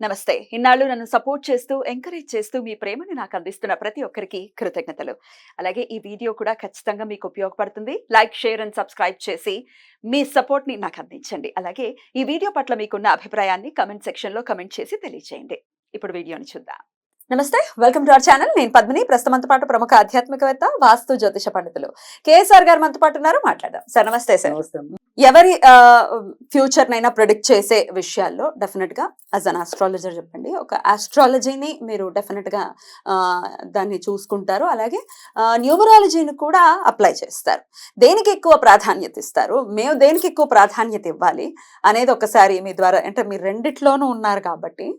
నమస్తే. ఇన్నాళ్ళు నన్ను సపోర్ట్ చేస్తూ, ఎంకరేజ్ చేస్తూ మీ ప్రేమని నాకు అందిస్తున్న ప్రతి ఒక్కరికి కృతజ్ఞతలు. అలాగే ఈ వీడియో కూడా ఖచ్చితంగా మీకు ఉపయోగపడుతుంది. లైక్, షేర్ అండ్ సబ్స్క్రైబ్ చేసి మీ సపోర్ట్‌ని నాకు అందించండి. అలాగే ఈ వీడియో పట్ల మీకున్న అభిప్రాయాన్ని కామెంట్ సెక్షన్‌లో కామెంట్ చేసి తెలియజేయండి. ఇప్పుడు వీడియోని చూద్దాం. నమస్తే, వెల్కమ్ టు అవర్ ఛానల్. నేను పద్మిని. ప్రస్తుతం మనతో పాటు ప్రముఖ ఆధ్యాత్మికవేత్త, వాస్తు జ్యోతిష పండితులు కేఎస్ఆర్ గారు మనతో పాటు ఉన్నారు. మాట్లాడదాం. సార్ నమస్తే. సార్ నమస్తే అమ్మ. ఎవరి ఫ్యూచర్ నైనా ప్రిడిక్ట్ చేసే విషయాల్లో డెఫినెట్ గా యాజ్ అన్ ఆస్ట్రాలజర్ చెప్పండి, ఒక ఆస్ట్రాలజీని మీరు డెఫినెట్ గా దాన్ని చూసుకుంటారు. అలాగే న్యూమరాలజీని కూడా అప్లై చేస్తారు. దేనికి ఎక్కువ ప్రాధాన్యత ఇస్తారు, మేము దేనికి ఎక్కువ ప్రాధాన్యత ఇవ్వాలి అనేది ఒకసారి మీ ద్వారా, అంటే మీరు రెండిట్లోనూ ఉన్నారు కాబట్టి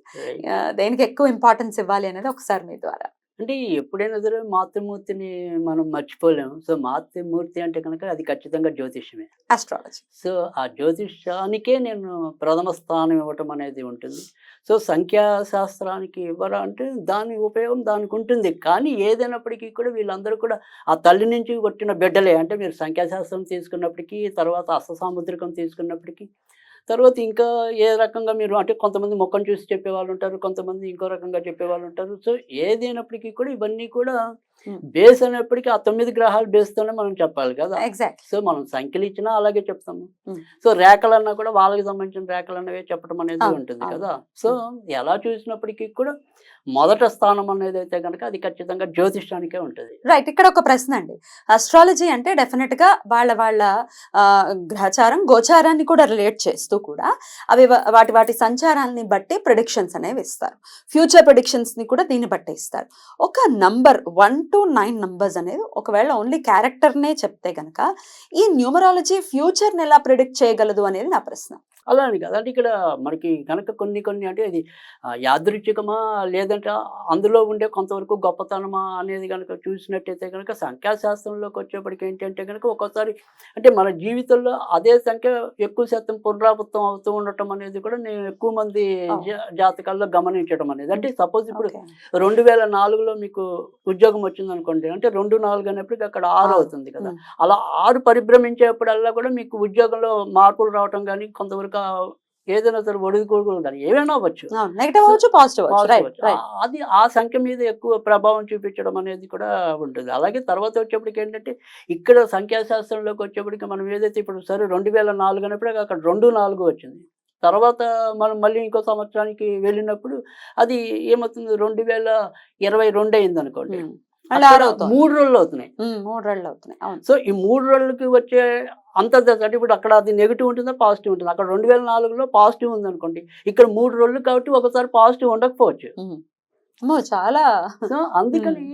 దేనికి ఎక్కువ ఇంపార్టెన్స్ ఇవ్వాలి అనేది ఒకసారి మీ ద్వారా. అంటే ఎప్పుడైనా సరే మాతృమూర్తిని మనం మర్చిపోలేము. సో మాతృమూర్తి అంటే కనుక అది ఖచ్చితంగా జ్యోతిష్యమే, ఆస్ట్రాలజీ. సో ఆ జ్యోతిష్యానికే నేను ప్రథమ స్థానం ఇవ్వటం అనేది ఉంటుంది. సో సంఖ్యాశాస్త్రానికి ఇవ్వరా అంటే దాని ఉపయోగం దానికి ఉంటుంది. కానీ ఏదైనప్పటికీ కూడా వీళ్ళందరూ కూడా ఆ తల్లి నుంచి కొట్టిన బిడ్డలే. అంటే మీరు సంఖ్యాశాస్త్రం తీసుకున్నప్పటికీ, తర్వాత అష్టసాముద్రికం తీసుకున్నప్పటికీ, తర్వాత ఇంకా ఏ రకంగా మీరు అంటే కొంతమంది మొక్కను చూసి చెప్పేవాళ్ళు ఉంటారు, కొంతమంది ఇంకో రకంగా చెప్పేవాళ్ళు ఉంటారు. సో ఏదైనప్పటికీ కూడా ఇవన్నీ కూడా బేస్ అనేప్పటికీ ఆ 9 గ్రహాలు బేస్తోనే మనం చెప్పాలి కదా. ఎగ్జాక్ట్. సో మనం సంఖ్యలు ఇచ్చినా అలాగే చెప్తాము. సో రేఖలన్నా కూడా వాళ్ళకి సంబంధించిన రేఖలు అన్నవే చెప్పడం అనేది ఉంటుంది కదా. సో ఎలా చూసినప్పటికీ కూడా మొదట స్థానం అనేది అయితే కనుక అది ఖచ్చితంగా జ్యోతిష్యానికే ఉంటుంది. రైట్. ఇక్కడ ఒక ప్రశ్న అండి. అస్ట్రాలజీ అంటే డెఫినెట్ గా వాళ్ళ గ్రహచారం, గోచారాన్ని కూడా రిలేట్ చేస్తూ కూడా అవి వాటి సంచారాన్ని బట్టి ప్రిడిక్షన్స్ అనేవి ఇస్తారు. ఫ్యూచర్ ప్రిడిక్షన్స్ ని కూడా దీన్ని బట్టి ఇస్తారు. ఒక నంబర్ 1 to 9 నంబర్స్ అనేది ఒకవేళ ఓన్లీ క్యారెక్టర్నే చెప్తే గనక ఈ న్యూమరాలజీ ఫ్యూచర్ని ఎలా ప్రిడిక్ట్ చేయగలదు అనేది నా ప్రశ్న. అలా అని కదా. అంటే ఇక్కడ మనకి కనుక కొన్ని అంటే అది యాదృచ్ఛికమా లేదంటే అందులో ఉండే కొంతవరకు గొప్పతనమా అనేది కనుక చూసినట్టయితే కనుక సంఖ్యాశాస్త్రంలోకి వచ్చేప్పటికి ఏంటంటే కనుక ఒక్కోసారి అంటే మన జీవితంలో అదే సంఖ్య ఎక్కువ శాతం పునరావృతం అవుతూ ఉండటం అనేది కూడా నేను ఎక్కువ మంది జాతకాల్లో గమనించడం అనేది. అంటే సపోజ్ ఇప్పుడు 2004లో మీకు ఉద్యోగం వచ్చింది అనుకోండి, అంటే 2-4 అనేప్పటికీ అక్కడ 6 అవుతుంది కదా. అలా 6 పరిభ్రమించేప్పుడల్లా కూడా మీకు ఉద్యోగంలో మార్పులు రావటం కానీ, కొంతవరకు ఏదైనా సరే ఒడిదుడుకులు కానీ ఏమైనా అవ్వచ్చు, నెగటివ్ అవ్వచ్చు, పాజిటివ్ అవ్వచ్చు. అది ఆ సంఖ్య మీద ఎక్కువ ప్రభావం చూపించడం అనేది కూడా ఉంటుంది. అలాగే తర్వాత వచ్చేప్పటికి ఏంటంటే ఇక్కడ సంఖ్యాశాస్త్రంలోకి వచ్చేప్పటికి మనం ఏదైతే ఇప్పుడు సరే 2004 అనేప్పుడు అక్కడ 2-4 వచ్చింది. తర్వాత మనం మళ్ళీ ఇంకో సంవత్సరానికి వెళ్ళినప్పుడు అది ఏమవుతుంది, 2022 అయింది అనుకోండి, 3 రోజులు అవుతున్నాయి. 3 రోజులు అవుతున్నాయి. సో ఈ 3 రోజులకి వచ్చే అంతర్దశ అంటే ఇప్పుడు అక్కడ అది నెగిటివ్ ఉంటుందా పాజిటివ్ ఉంటుంది. అక్కడ 2004లో పాజిటివ్ ఉంది అనుకోండి, ఇక్కడ 3 రోజులు కాబట్టి ఒకసారి పాజిటివ్ ఉండకపోవచ్చు. చాలా. సో అందుకని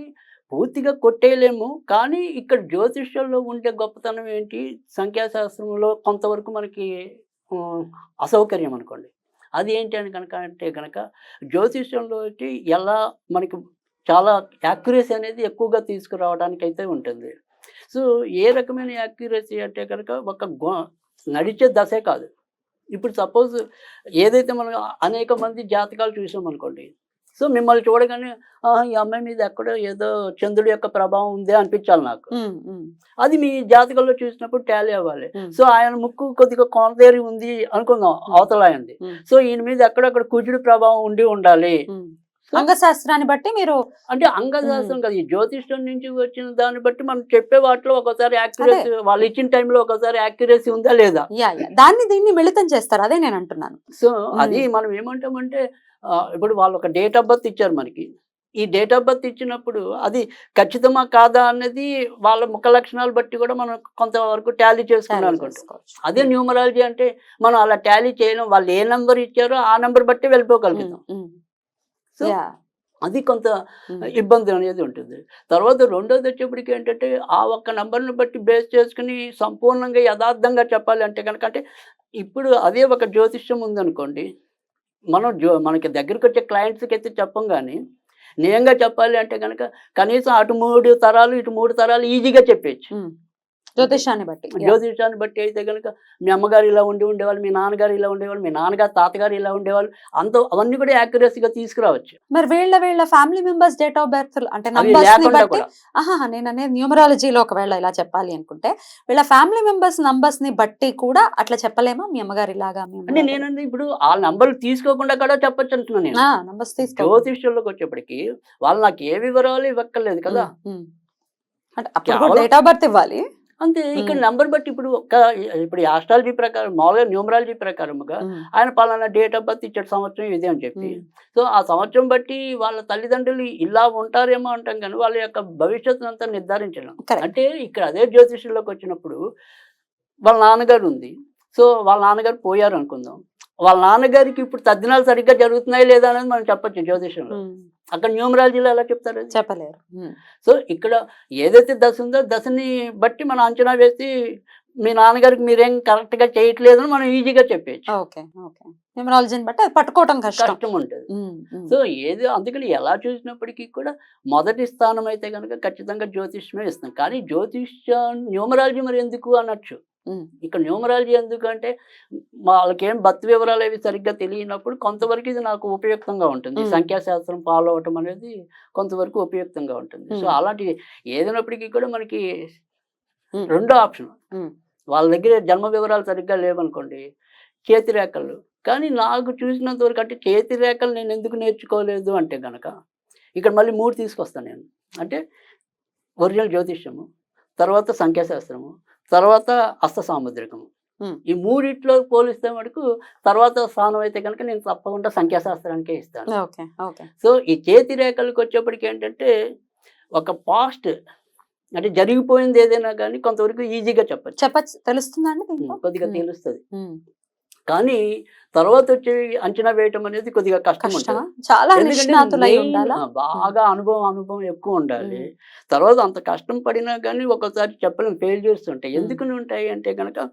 పూర్తిగా కొట్టేయలేము. కానీ ఇక్కడ జ్యోతిష్యంలో ఉండే గొప్పతనం ఏంటి, సంఖ్యాశాస్త్రంలో కొంతవరకు మనకి అసౌకర్యం అనుకోండి, అది ఏంటి అని కనుక అంటే కనుక జ్యోతిష్యంలో ఎలా మనకి చాలా యాక్యురసీ అనేది ఎక్కువగా తీసుకురావడానికి అయితే ఉంటుంది. సో ఏ రకమైన యాక్యురసీ అంటే కనుక ఒక నడిచే దశే కాదు. ఇప్పుడు సపోజ్ ఏదైతే మనం అనేక మంది జాతకాలు చూసాం అనుకోండి, సో మిమ్మల్ని చూడగానే ఈ అమ్మాయి మీద ఎక్కడో ఏదో చంద్రుడి యొక్క ప్రభావం ఉందే అనిపించాలి నాకు. అది మీ జాతకంలో చూసినప్పుడు టాలీ అవ్వాలి. సో ఆయన ముక్కు కొద్దిగా కోనదేరి ఉంది అనుకుందాం అవతల ఆయనది. సో ఈయన మీద ఎక్కడక్కడ కుజుడి ప్రభావం ఉండాలి. అంగశాస్త్రాన్ని బట్టి మీరు అంటే అంగశాస్త్రం కదా, ఈ జ్యోతిష్యం నుంచి వచ్చిన దాన్ని బట్టి మనం చెప్పే వాటిలో ఒకసారి యాక్యురసీ, వాళ్ళు ఇచ్చిన టైంలో ఒకసారి యాక్యురసీ ఉందా లేదా, దాన్ని దీన్ని మిళితం చేస్తారు. అదే నేను అంటున్నాను. సో అది మనం ఏమంటామంటే ఇప్పుడు వాళ్ళు ఒక డేట్ ఆఫ్ బర్త్ ఇచ్చారు మనకి. ఈ డేట్ ఆఫ్ బర్త్ ఇచ్చినప్పుడు అది ఖచ్చితమా కాదా అనేది వాళ్ళ ముఖ లక్షణాలు బట్టి కూడా మనం కొంతవరకు టాలీ చేసుకున్నాం అనుకుంటాం. అదే న్యూమరాలజీ అంటే మనం అలా టాలీ చేయడం, వాళ్ళు ఏ నెంబర్ ఇచ్చారో ఆ నెంబర్ బట్టి వెళ్ళిపోగలుగుతాం. సో అది కొంత ఇబ్బంది అనేది ఉంటుంది. తర్వాత రెండోది వచ్చేప్పటికి ఏంటంటే ఆ ఒక్క నెంబర్ని బట్టి బేస్ చేసుకుని సంపూర్ణంగా యథార్థంగా చెప్పాలి అంటే కనుక, అంటే ఇప్పుడు అదే ఒక జ్యోతిష్యం ఉందనుకోండి, మనం మనకి దగ్గరికి వచ్చే క్లయింట్స్కి అయితే చెప్పం, కానీ నిజంగా చెప్పాలి అంటే కనుక కనీసం అటు 3 తరాలు ఇటు 3 తరాలు ఈజీగా చెప్పేయచ్చు. జ్యోతిషాన్ని బట్టి జ్యోతిషాన్ని బట్టి అయితే కనుక మీ అమ్మగారు ఇలా ఉండేవాళ్ళు, మీ నాన్నగారు ఇలా ఉండేవాళ్ళు, మీ నాన్నగారు తాతగారు ఇలా ఉండేవాళ్ళు, అవన్నీ కూడా యాక్యురసీగా తీసుకురావచ్చు. మరి వీళ్ళ family members date of birth అంటే అవి నంబర్స్ ని లేకుండా బట్టి కూడా నేను అనేది న్యూమరాలజీలో ఒకవేళ ఇలా చెప్పాలి అనుకుంటే వీళ్ళ ఫ్యామిలీ మెంబర్స్ నంబర్స్ ని బట్టి కూడా అట్లా చెప్పలేమా మీ అమ్మగారు ఇలాగా అంటే నేనంటే ఇప్పుడు ఆ నంబర్లు తీసుకోకుండా కూడా చెప్పొచ్చు అంటున్నాను నేను. నంబర్స్ తీసుకో జ్యోతిష్యంలోకి వచ్చేప్పటికి వాళ్ళు నాకు ఏ వివరాలు ఇవ్వక్కర్లేదు కదా. అంటే అప్పుడు డేట్ ఆఫ్ బర్త్ ఇవ్వాలి అంతే. ఇక్కడ నెంబర్ బట్టి ఇప్పుడు ఆస్ట్రాలజీ ప్రకారం మామూలుగా న్యూమరాలజీ ప్రకారముగా ఆయన పలానా డేట్ ఆఫ్ బర్త్ ఇచ్చాడు సంవత్సరం ఇదే అని చెప్పి, సో ఆ సంవత్సరం బట్టి వాళ్ళ తల్లిదండ్రులు ఇలా ఉంటారేమో అంటాం కానీ వాళ్ళ యొక్క భవిష్యత్తు అంతా నిర్ధారించడం. అంటే ఇక్కడ అదే జ్యోతిష్యంలోకి వచ్చినప్పుడు వాళ్ళ నాన్నగారు ఉంది, సో వాళ్ళ నాన్నగారు పోయారు అనుకుందాం, వాళ్ళ నాన్నగారికి ఇప్పుడు తద్దినాలు సరిగ్గా జరుగుతున్నాయి లేదా అనేది మనం చెప్పొచ్చు జ్యోతిష్యంలో. అక్కడ న్యూమరాలజీలో ఎలా చెప్తారు, చెప్పలేరు. సో ఇక్కడ ఏదైతే దశ ఉందో దశని బట్టి మనం అంచనా వేసి మీ నాన్నగారికి మీరేం కరెక్ట్ గా చేయట్లేదు అని మనం ఈజీగా చెప్పేయచ్చు. న్యూమరాలజీని బట్టి అది పట్టుకోవడం కష్టం ఉంటుంది. సో అందుకని ఎలా చూసినప్పటికీ కూడా మొదటి స్థానం అయితే కనుక ఖచ్చితంగా జ్యోతిష్యమే ఇస్తాం. కానీ న్యూమరాలజీ మరి ఎందుకు అనొచ్చు. ఇక్కడ న్యూమరాలజీ ఎందుకంటే వాళ్ళకేం బర్త్ వివరాలు అవి సరిగ్గా తెలియనప్పుడు కొంతవరకు ఇది నాకు ఉపయుక్తంగా ఉంటుంది. సంఖ్యాశాస్త్రం ఫాలో అవటం అనేది కొంతవరకు ఉపయుక్తంగా ఉంటుంది. సో అలాంటి ఏదైనప్పటికీ కూడా మనకి రెండో ఆప్షన్, వాళ్ళ దగ్గర జన్మ వివరాలు సరిగ్గా లేవనుకోండి, చేతి రేఖలు. కానీ నాకు చూసినంత వరకు అంటే చేతి రేఖలు నేను ఎందుకు నేర్చుకోలేదు అంటే గనక ఇక్కడ మళ్ళీ 3 తీసుకొస్తాను నేను. అంటే ఒరిజినల్ జ్యోతిష్యము, తర్వాత సంఖ్యాశాస్త్రము, తర్వాత హస్త సాముద్రికము. ఈ 3 పోలిస్తే మటుకు తర్వాత స్థానం అయితే కనుక నేను తప్పకుండా సంఖ్యాశాస్త్రానికే ఇస్తాను. సో ఈ చేతి రేఖలకు వచ్చేప్పటికి ఏంటంటే ఒక పాస్ట్ అంటే జరిగిపోయింది ఏదైనా కానీ కొంతవరకు ఈజీగా చెప్పచ్చు, తెలుస్తుందండి, కొద్దిగా తెలుస్తుంది. కానీ తర్వాత వచ్చి అంచనా వేయటం అనేది కొద్దిగా కష్టం ఉంటుంది. బాగా అనుభవం ఎక్కువ ఉండాలి. తర్వాత అంత కష్టం పడినా కానీ ఒక్కోసారి చెప్పలేం, ఫెయిల్ చేస్తుంటాయి. ఎందుకు ఉంటాయి అంటే కనుక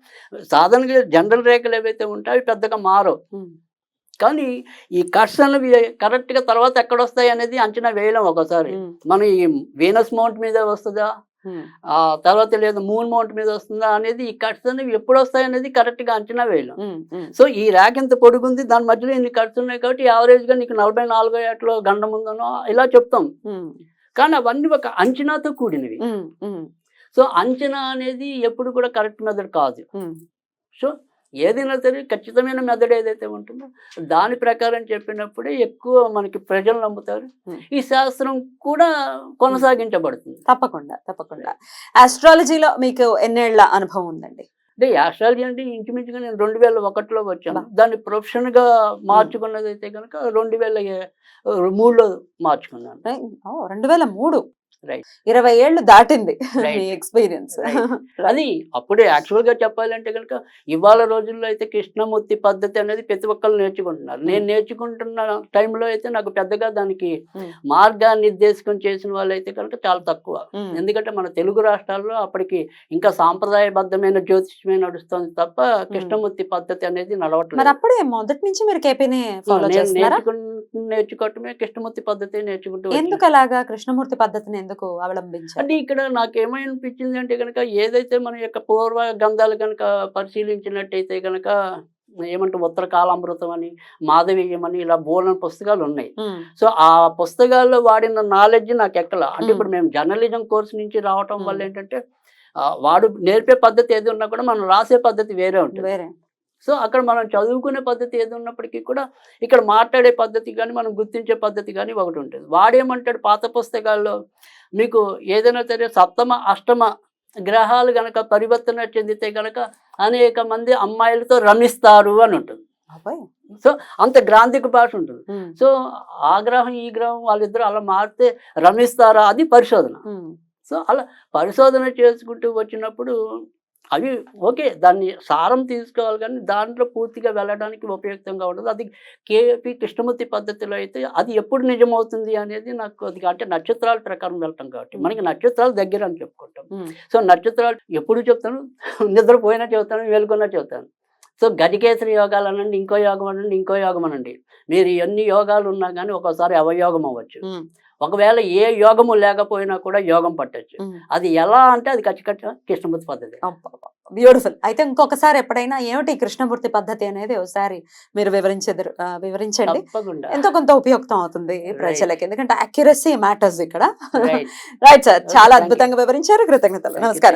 సాధారణంగా జనరల్ రేఖలు ఏవైతే ఉంటాయో పెద్దగా మారవు. కానీ ఈ కట్స్ అనేవి కరెక్ట్ గా తర్వాత ఎక్కడ వస్తాయి అనేది అంచనా వేయలేం. ఒకసారి మనం ఈ వీనస్ మౌంట్ మీద వస్తుందా, ఆ తర్వాత లేదా మూన్ మౌంట్ మీద వస్తుందా అనేది, ఈ కట్స్ అనేవి ఎప్పుడు వస్తాయి అనేది కరెక్ట్ గా అంచనా వేయలేం. సో ఈ ర్యాక్ ఎంత పొడుగుంది, దాని మధ్యలో ఇన్ని కట్స్ ఉన్నాయి కాబట్టి యావరేజ్ గా నీకు 44 ఏట్లో గండం ఉందనో ఇలా చెప్తాం. కానీ అవన్నీ ఒక అంచనాతో కూడినవి. సో అంచనా అనేది ఎప్పుడు కూడా కరెక్ట్ మెథడ్ కాదు. సో ఏదైనా సరే ఖచ్చితమైన మెథడ్ ఏదైతే ఉంటుందో దాని ప్రకారం చెప్పినప్పుడే ఎక్కువ మనకి ప్రజలు నమ్ముతారు. ఈ శాస్త్రం కూడా కొనసాగించబడుతుంది. తప్పకుండా. ఆస్ట్రాలజీలో మీకు ఎన్నేళ్ల అనుభవం ఉందండి? అంటే ఆస్ట్రాలజీ అంటే ఇంచుమించుగా నేను 2001లో వచ్చాను. దాన్ని ప్రొఫెషన్ గా మార్చుకున్నది అయితే కనుక 2003లో మార్చుకున్నాను. 2003, 20 ఏళ్ళు దాటింది ఎక్స్పీరియన్స్. అది అప్పుడే యాక్చువల్ గా చెప్పాలంటే కనుక ఇవాళ రోజుల్లో అయితే కృష్ణమూర్తి పద్ధతి అనేది ప్రతి ఒక్కరు నేర్చుకుంటున్నారు. నేను నేర్చుకుంటున్న టైంలో అయితే నాకు పెద్దగా దానికి మార్గనిర్దేశకం చేసిన వాళ్ళు అయితే కనుక చాలా తక్కువ. ఎందుకంటే మన తెలుగు రాష్ట్రాల్లో అప్పటికి ఇంకా సాంప్రదాయబద్ధమైన జ్యోతిష్యమే నడుస్తుంది తప్ప కృష్ణమూర్తి పద్ధతి అనేది నడవట్లేదు. అప్పుడే మొదటి నుంచి మీరు కేపీని ఫాలో చేస్తున్నారా? నేర్చుకోవటమే కృష్ణమూర్తి పద్ధతి నేర్చుకుంటూ. ఎందుకు అలాగా కృష్ణమూర్తి పద్ధతిని ఎందుకు అవలంబించారు? అంటే ఇక్కడ నాకు ఏమనిపించింది అంటే కనుక ఏదైతే మన యొక్క పూర్వ గ్రంథాలు కనుక పరిశీలించినట్టయితే కనుక ఏమంటే ఉత్తర కాలామృతం అని, మాధవీయం అని ఇలా బోలెడు పుస్తకాలు ఉన్నాయి. సో ఆ పుస్తకాల్లో వాడిన నాలెడ్జ్ నాకు ఎక్కల. అంటే ఇప్పుడు మేము జర్నలిజం కోర్స్ నుంచి రావటం వల్ల ఏంటంటే వాడు నేర్పే పద్ధతి ఏది ఉన్నా కూడా మనం రాసే పద్ధతి వేరే ఉంటుంది. సో అక్కడ మనం చదువుకునే పద్ధతి ఏది ఉన్నప్పటికీ కూడా ఇక్కడ మాట్లాడే పద్ధతి కానీ మనం గుర్తించే పద్ధతి కానీ ఒకటి ఉంటుంది. వాడేమంటాడు పాత పుస్తకాల్లో మీకు ఏదైనా సరే సప్తమ అష్టమ గ్రహాలు గనక పరివర్తన చెందితే గనక అనేక మంది అమ్మాయిలతో రమిస్తారు అని ఉంటుంది. సో అంత గ్రాంధిక భాష ఉంటుంది. సో ఆ గ్రహం ఈ గ్రహం వాళ్ళిద్దరూ అలా మారితే రమిస్తారా, అది పరిశోధన. సో అలా పరిశోధన చేసుకుంటూ వచ్చినప్పుడు అవి ఓకే, దాన్ని సారం తీసుకోవాలి కానీ దాంట్లో పూర్తిగా వెళ్ళడానికి ఉపయుక్తంగా ఉండదు. అది కేపీ కృష్ణమూర్తి పద్ధతిలో అయితే అది ఎప్పుడు నిజమవుతుంది అనేది నాకు కొద్దిగా అంటే నక్షత్రాల ప్రకారం వెళ్తాం కాబట్టి మనకి నక్షత్రాలు దగ్గర అని చెప్పుకుంటాం. సో నక్షత్రాలు ఎప్పుడు చెప్తాను, నిద్రపోయినా చెబుతాను, మేలుకున్నా చెబుతాను. సో గజకేసరి యోగాలు అనండి, ఇంకో యోగం అనండి, ఇంకో యోగం అనండి, మీరు ఎన్ని యోగాలు ఉన్నా కానీ ఒక్కోసారి అవయోగం అవ్వచ్చు, ఒకవేళ ఏ యోగము లేకపోయినా కూడా యోగం పట్టొచ్చు. అది ఎలా అంటే అది ఖచ్చితంగా కృష్ణమూర్తి పద్ధతి. బ్యూటిఫుల్. అయితే ఇంకొకసారి ఎప్పుడైనా ఏమిటి కృష్ణమూర్తి పద్ధతి అనేది ఒకసారి మీరు వివరించండి. తప్పకుండా. ఎంతో కొంత ఉపయుక్తం అవుతుంది ప్రజలకి, ఎందుకంటే అక్యురసీ మ్యాటర్స్ ఇక్కడ. రైట్. రైట్ సార్, Okay, చాలా thank you. అద్భుతంగా వివరించారు. కృతజ్ఞతలు. Thank you, నమస్కారం.